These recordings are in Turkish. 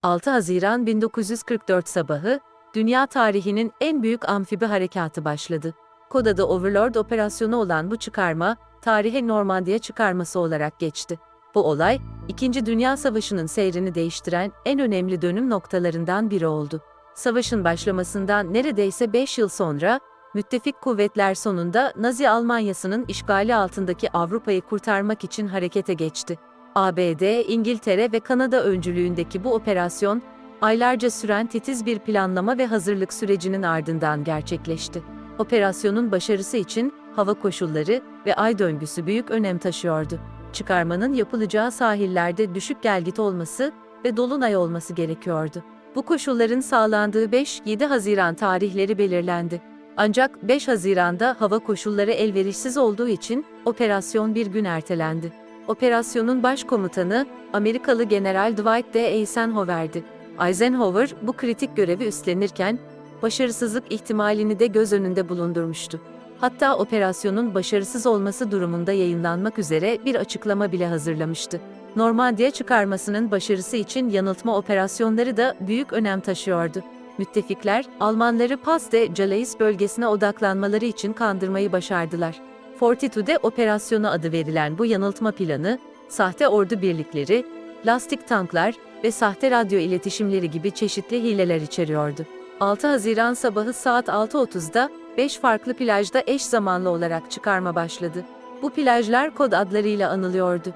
6 Haziran 1944 sabahı, dünya tarihinin en büyük amfibi harekatı başladı. Kod adı Overlord operasyonu olan bu çıkarma, tarihe Normandiya çıkarması olarak geçti. Bu olay, İkinci Dünya Savaşı'nın seyrini değiştiren en önemli dönüm noktalarından biri oldu. Savaşın başlamasından neredeyse 5 yıl sonra, müttefik kuvvetler sonunda Nazi Almanyası'nın işgali altındaki Avrupa'yı kurtarmak için harekete geçti. ABD, İngiltere ve Kanada öncülüğündeki bu operasyon, aylarca süren titiz bir planlama ve hazırlık sürecinin ardından gerçekleşti. Operasyonun başarısı için hava koşulları ve ay döngüsü büyük önem taşıyordu. Çıkarmanın yapılacağı sahillerde düşük gelgit olması ve dolunay olması gerekiyordu. Bu koşulların sağlandığı 5-7 Haziran tarihleri belirlendi. Ancak 5 Haziran'da hava koşulları elverişsiz olduğu için operasyon bir gün ertelendi. Operasyonun başkomutanı Amerikalı General Dwight D. Eisenhower'di. Eisenhower bu kritik görevi üstlenirken başarısızlık ihtimalini de göz önünde bulundurmuştu. Hatta operasyonun başarısız olması durumunda yayınlanmak üzere bir açıklama bile hazırlamıştı. Normandiya çıkarmasının başarısı için yanıltma operasyonları da büyük önem taşıyordu. Müttefikler, Almanları Pas de Calais bölgesine odaklanmaları için kandırmayı başardılar. Fortitude operasyonu adı verilen bu yanıltma planı, sahte ordu birlikleri, lastik tanklar ve sahte radyo iletişimleri gibi çeşitli hileler içeriyordu. 6 Haziran sabahı saat 6:30'da 5 farklı plajda eş zamanlı olarak çıkarma başladı. Bu plajlar kod adlarıyla anılıyordu.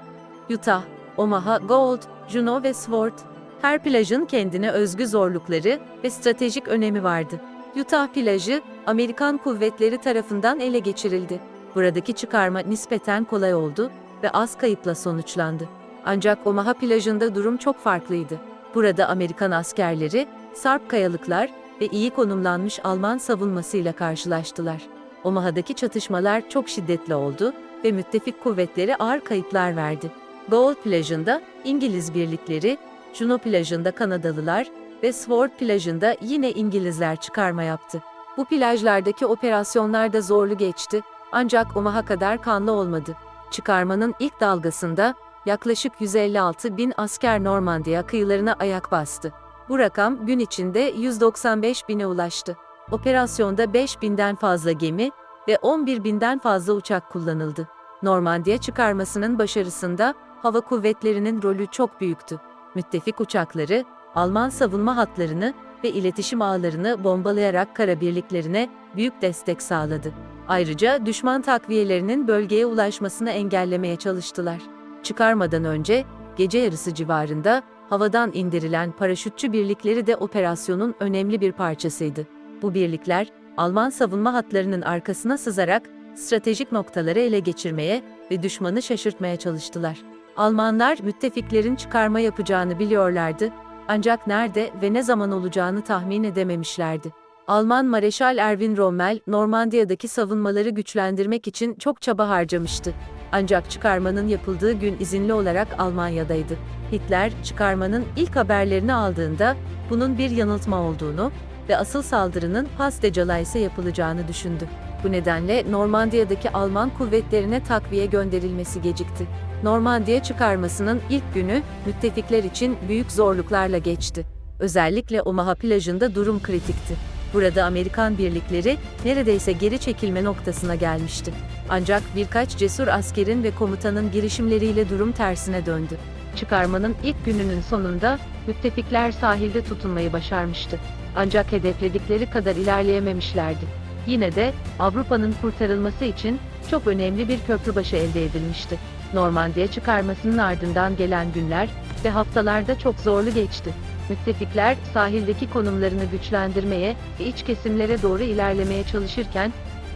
Utah, Omaha, Gold, Juno ve Sword. Her plajın kendine özgü zorlukları ve stratejik önemi vardı. Utah plajı, Amerikan kuvvetleri tarafından ele geçirildi. Buradaki çıkarma nispeten kolay oldu ve az kayıpla sonuçlandı. Ancak Omaha plajında durum çok farklıydı. Burada Amerikan askerleri, sarp kayalıklar ve iyi konumlanmış Alman savunmasıyla karşılaştılar. Omaha'daki çatışmalar çok şiddetli oldu ve müttefik kuvvetleri ağır kayıplar verdi. Gold plajında İngiliz birlikleri, Juno plajında Kanadalılar ve Sword plajında yine İngilizler çıkarma yaptı. Bu plajlardaki operasyonlar da zorlu geçti, ancak Omaha kadar kanlı olmadı. Çıkarmanın ilk dalgasında yaklaşık 156 bin asker Normandiya kıyılarına ayak bastı. Bu rakam gün içinde 195 bine ulaştı. Operasyonda 5 binden fazla gemi ve 11 binden fazla uçak kullanıldı. Normandiya çıkarmasının başarısında hava kuvvetlerinin rolü çok büyüktü. Müttefik uçakları, Alman savunma hatlarını ve iletişim ağlarını bombalayarak kara birliklerine büyük destek sağladı. Ayrıca düşman takviyelerinin bölgeye ulaşmasını engellemeye çalıştılar. Çıkarmadan önce, gece yarısı civarında havadan indirilen paraşütçü birlikleri de operasyonun önemli bir parçasıydı. Bu birlikler, Alman savunma hatlarının arkasına sızarak stratejik noktaları ele geçirmeye ve düşmanı şaşırtmaya çalıştılar. Almanlar müttefiklerin çıkarma yapacağını biliyorlardı, ancak nerede ve ne zaman olacağını tahmin edememişlerdi. Alman Mareşal Erwin Rommel, Normandiya'daki savunmaları güçlendirmek için çok çaba harcamıştı. Ancak çıkarmanın yapıldığı gün izinli olarak Almanya'daydı. Hitler, çıkarmanın ilk haberlerini aldığında bunun bir yanıltma olduğunu ve asıl saldırının Pas de Calais'e yapılacağını düşündü. Bu nedenle Normandiya'daki Alman kuvvetlerine takviye gönderilmesi gecikti. Normandiya çıkarmasının ilk günü müttefikler için büyük zorluklarla geçti. Özellikle Omaha plajında durum kritikti. Burada Amerikan birlikleri neredeyse geri çekilme noktasına gelmişti. Ancak birkaç cesur askerin ve komutanın girişimleriyle durum tersine döndü. Çıkarmanın ilk gününün sonunda müttefikler sahilde tutunmayı başarmıştı. Ancak hedefledikleri kadar ilerleyememişlerdi. Yine de Avrupa'nın kurtarılması için çok önemli bir köprübaşı elde edilmişti. Normandiya çıkarmasının ardından gelen günler ve haftalarda çok zorlu geçti. Müttefikler sahildeki konumlarını güçlendirmeye ve iç kesimlere doğru ilerlemeye çalışırken,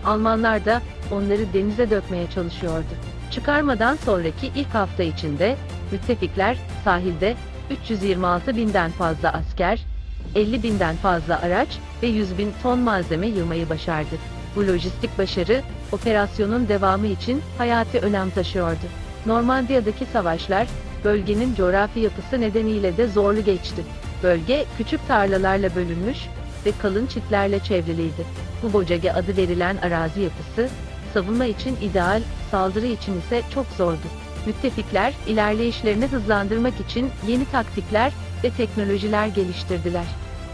Almanlar da onları denize dökmeye çalışıyordu. Çıkarmadan sonraki ilk hafta içinde, müttefikler sahilde 326 binden fazla asker, 50 binden fazla araç ve 100 bin ton malzeme yığmayı başardı. Bu lojistik başarı, operasyonun devamı için hayati önem taşıyordu. Normandiya'daki savaşlar, bölgenin coğrafi yapısı nedeniyle de zorlu geçti. Bölge, küçük tarlalarla bölünmüş ve kalın çitlerle çevriliydi. Bu Bocage adı verilen arazi yapısı, savunma için ideal, saldırı için ise çok zordu. Müttefikler, ilerleyişlerini hızlandırmak için yeni taktikler ve teknolojiler geliştirdiler.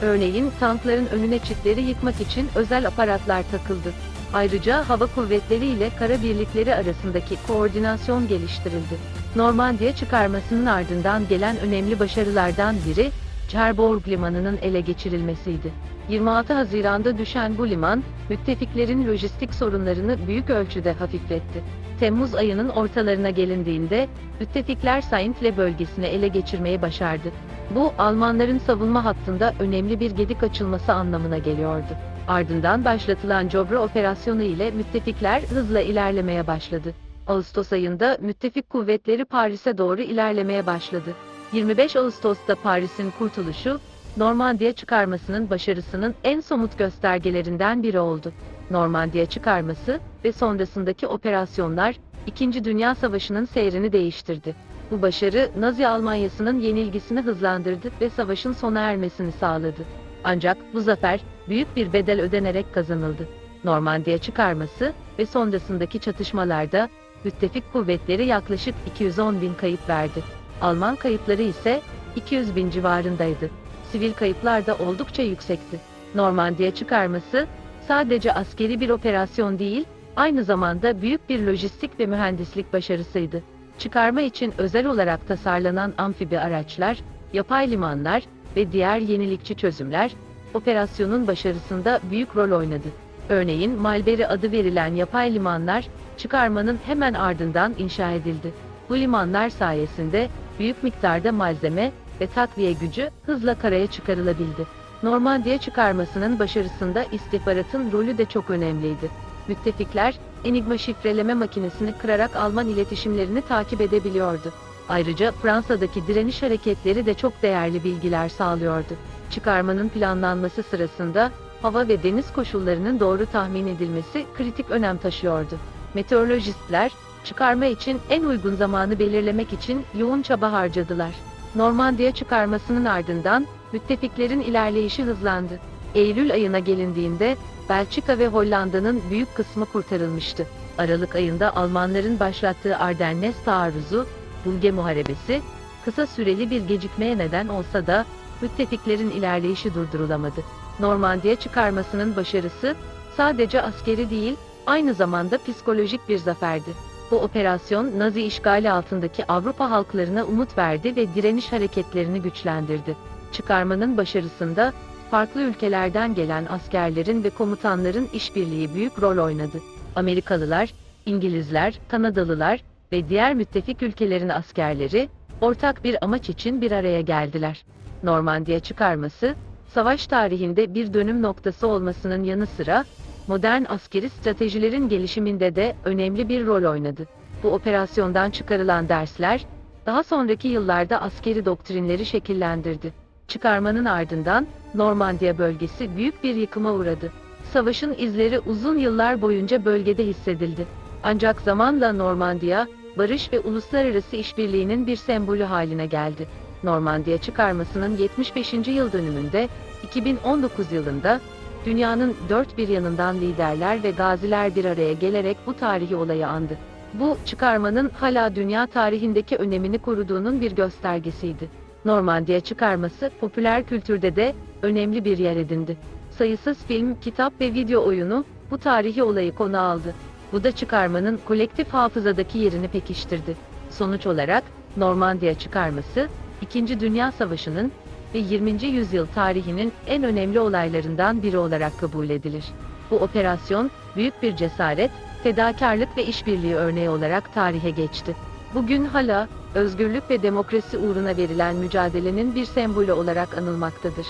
Örneğin tankların önüne çitleri yıkmak için özel aparatlar takıldı. Ayrıca hava kuvvetleri ile kara birlikleri arasındaki koordinasyon geliştirildi. Normandiya çıkarmasının ardından gelen önemli başarılardan biri, Cherbourg Limanı'nın ele geçirilmesiydi. 26 Haziran'da düşen bu liman, müttefiklerin lojistik sorunlarını büyük ölçüde hafifletti. Temmuz ayının ortalarına gelindiğinde, müttefikler Saint-Lô bölgesini ele geçirmeyi başardı. Bu, Almanların savunma hattında önemli bir gedik açılması anlamına geliyordu. Ardından başlatılan Joffre operasyonu ile müttefikler hızla ilerlemeye başladı. Ağustos ayında müttefik kuvvetleri Paris'e doğru ilerlemeye başladı. 25 Ağustos'ta Paris'in kurtuluşu, Normandiya çıkarmasının başarısının en somut göstergelerinden biri oldu. Normandiya çıkarması ve sonrasındaki operasyonlar, İkinci Dünya Savaşı'nın seyrini değiştirdi. Bu başarı, Nazi Almanyası'nın yenilgisini hızlandırdı ve savaşın sona ermesini sağladı. Ancak bu zafer, büyük bir bedel ödenerek kazanıldı. Normandiya çıkarması ve sonrasındaki çatışmalarda, müttefik kuvvetleri yaklaşık 210.000 kayıp verdi. Alman kayıpları ise 200.000 civarındaydı. Sivil kayıplar da oldukça yüksekti. Normandiya çıkarması, sadece askeri bir operasyon değil, aynı zamanda büyük bir lojistik ve mühendislik başarısıydı. Çıkarma için özel olarak tasarlanan amfibi araçlar, yapay limanlar ve diğer yenilikçi çözümler, operasyonun başarısında büyük rol oynadı. Örneğin Mulberry adı verilen yapay limanlar, çıkarmanın hemen ardından inşa edildi. Bu limanlar sayesinde, büyük miktarda malzeme ve takviye gücü hızla karaya çıkarılabildi. Normandiya çıkarmasının başarısında istihbaratın rolü de çok önemliydi. Müttefikler, Enigma şifreleme makinesini kırarak Alman iletişimlerini takip edebiliyordu. Ayrıca Fransa'daki direniş hareketleri de çok değerli bilgiler sağlıyordu. Çıkarmanın planlanması sırasında, hava ve deniz koşullarının doğru tahmin edilmesi kritik önem taşıyordu. Meteorolojistler, çıkarma için en uygun zamanı belirlemek için yoğun çaba harcadılar. Normandiya çıkarmasının ardından, müttefiklerin ilerleyişi hızlandı. Eylül ayına gelindiğinde, Belçika ve Hollanda'nın büyük kısmı kurtarılmıştı. Aralık ayında Almanların başlattığı Ardennes taarruzu, Bulge Muharebesi, kısa süreli bir gecikmeye neden olsa da, müttefiklerin ilerleyişi durdurulamadı. Normandiya çıkarmasının başarısı, sadece askeri değil, aynı zamanda psikolojik bir zaferdi. Bu operasyon, Nazi işgali altındaki Avrupa halklarına umut verdi ve direniş hareketlerini güçlendirdi. Çıkarmanın başarısında, farklı ülkelerden gelen askerlerin ve komutanların işbirliği büyük rol oynadı. Amerikalılar, İngilizler, Kanadalılar ve diğer müttefik ülkelerin askerleri, ortak bir amaç için bir araya geldiler. Normandiya çıkarması, savaş tarihinde bir dönüm noktası olmasının yanı sıra, modern askeri stratejilerin gelişiminde de önemli bir rol oynadı. Bu operasyondan çıkarılan dersler, daha sonraki yıllarda askeri doktrinleri şekillendirdi. Çıkarmanın ardından, Normandiya bölgesi büyük bir yıkıma uğradı. Savaşın izleri uzun yıllar boyunca bölgede hissedildi. Ancak zamanla Normandiya, barış ve uluslararası işbirliğinin bir sembolü haline geldi. Normandiya çıkarmasının 75. yıl dönümünde, 2019 yılında, dünyanın dört bir yanından liderler ve gaziler bir araya gelerek bu tarihi olayı andı. Bu, çıkarmanın hala dünya tarihindeki önemini koruduğunun bir göstergesiydi. Normandiya çıkarması, popüler kültürde de önemli bir yer edindi. Sayısız film, kitap ve video oyunu, bu tarihi olayı konu aldı. Bu da çıkarmanın kolektif hafızadaki yerini pekiştirdi. Sonuç olarak, Normandiya çıkarması, İkinci Dünya Savaşı'nın ve 20. yüzyıl tarihinin en önemli olaylarından biri olarak kabul edilir. Bu operasyon, büyük bir cesaret, fedakarlık ve işbirliği örneği olarak tarihe geçti. Bugün hala, özgürlük ve demokrasi uğruna verilen mücadelenin bir sembolü olarak anılmaktadır.